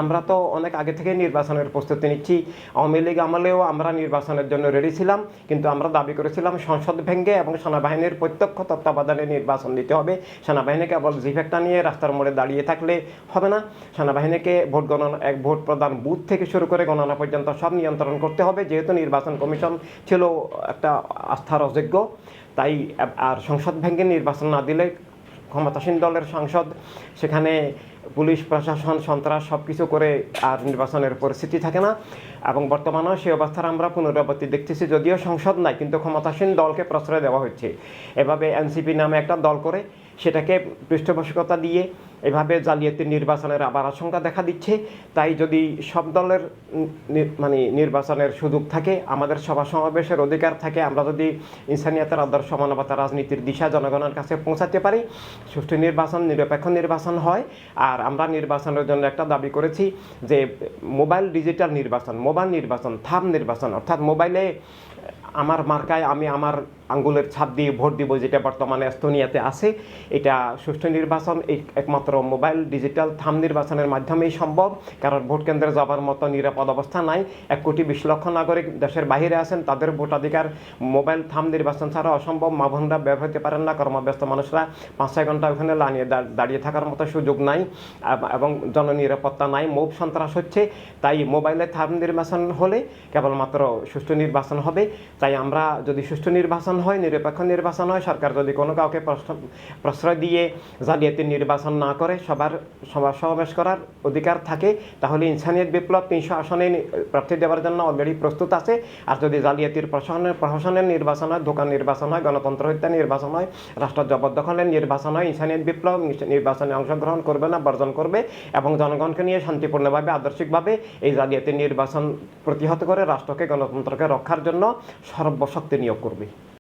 আমরা তো অনেক আগে থেকে নির্বাচনের প্রস্তুতি নিচ্ছি। আওয়ামী লীগ আমলেও আমরা নির্বাচনের জন্য রেডি ছিলাম, কিন্তু আমরা দাবি করেছিলাম সংসদ ভেঙে এবং সেনাবাহিনীর প্রত্যক্ষ তত্ত্বাবধানে নির্বাচন দিতে হবে। সেনাবাহিনী কেবল জিফেকটা নিয়ে রাস্তার মোড়ে দাঁড়িয়ে থাকলে হবে না, সেনাবাহিনীকে ভোট প্রদান বুথ থেকে শুরু করে গণনা পর্যন্ত সব নিয়ন্ত্রণ করতে হবে। যেহেতু নির্বাচন কমিশন ছিল একটা আস্থার অযোগ্য, তাই আর সংসদ ভেঙে নির্বাচন না দিলে ক্ষমতাসীন দলের সংসদ, সেখানে পুলিশ প্রশাসন সন্ত্রাস সব কিছু করে আর নির্বাচনের পরিস্থিতি থাকে না। এবং বর্তমানেও সেই অবস্থার আমরা পুনরাবৃত্তি দেখতেছি। যদিও সংসদ নাই, কিন্তু ক্ষমতাসীন দলকে প্রশ্রয় দেওয়া হচ্ছে। এভাবে এনসিপি নামে একটা দল করে সেটাকে পৃষ্ঠপোষকতা দিয়ে এভাবে জালিয়াতি নির্বাচনের আবার আশঙ্কা দেখা দিচ্ছে। তাই যদি সব দলের নির্বাচনের সুযোগ থাকে, আমাদের সভা সমাবেশের অধিকার থাকে, আমরা যদি ইনসানিয়াতের আদর্শ মানবতার রাজনীতির দিশা জনগণের কাছে পৌঁছাতে পারি, সুষ্ঠু নির্বাচন, নিরপেক্ষ নির্বাচন হয়। আর আমরা নির্বাচনের জন্য একটা দাবি করেছি যে মোবাইল ডিজিটাল নির্বাচন, থাম নির্বাচন, অর্থাৎ মোবাইলে আমার মার্কায় আমি আমার আঙ্গুলের ছাপ দিয়ে ভোট দিব, যেটা বর্তমানে এস্তোনিয়াতে আছে। এটা সুষ্ঠু নির্বাচন একমাত্র মোবাইল ডিজিটাল থাম নির্বাচনের মাধ্যমেই সম্ভব। কারণ ভোট কেন্দ্রে যাবার মতো নিরাপদ অবস্থা নাই। 1,20,00,000 নাগরিক দেশের বাইরে আছেন, তাদের ভোটাধিকার মোবাইল থাম নির্বাচন ছাড়া অসম্ভব। মা বোনরা বের হতে পারেন না, কর্মব্যস্ত মানুষরা 5-6 ঘন্টা ওখানে লাইনে দাঁড়িয়ে থাকার মতো সুযোগ নাই এবং জননিরাপত্তা নাই, মব সন্ত্রাস হচ্ছে। তাই মোবাইলে থাম নির্বাচন হলে কেবলমাত্র সুষ্ঠু নির্বাচন হবে। তাই আমরা যদি সুষ্ঠু নির্বাচন হয়, নিরপেক্ষ নির্বাচন হয়, সরকার যদি কোনো কাউকে প্রশ্রয় দিয়ে জালিয়াতি নির্বাচন না করে সবার সমাবেশ করার অধিকার থাকে, তাহলে ইনসানিয়ত বিপ্লব 300 আসনে প্রার্থী দেওয়ার জন্য অলরেডি প্রস্তুত আছে। আর যদি জালিয়াতির প্রশাসনের নির্বাচন হয়, দোকান নির্বাচন হয়, গণতন্ত্র হত্যা নির্বাচন হয়, রাষ্ট্র জবরদখলের নির্বাচন হয়, ইনসানিয়ত বিপ্লব নির্বাচনে অংশগ্রহণ করবে না, বর্জন করবে এবং জনগণকে নিয়ে শান্তিপূর্ণভাবে আদর্শিকভাবে এই জালিয়াতি নির্বাচন প্রতিহত করে রাষ্ট্রকে, গণতন্ত্রকে রক্ষার জন্য সর্বশক্তি নিয়োগ করবে।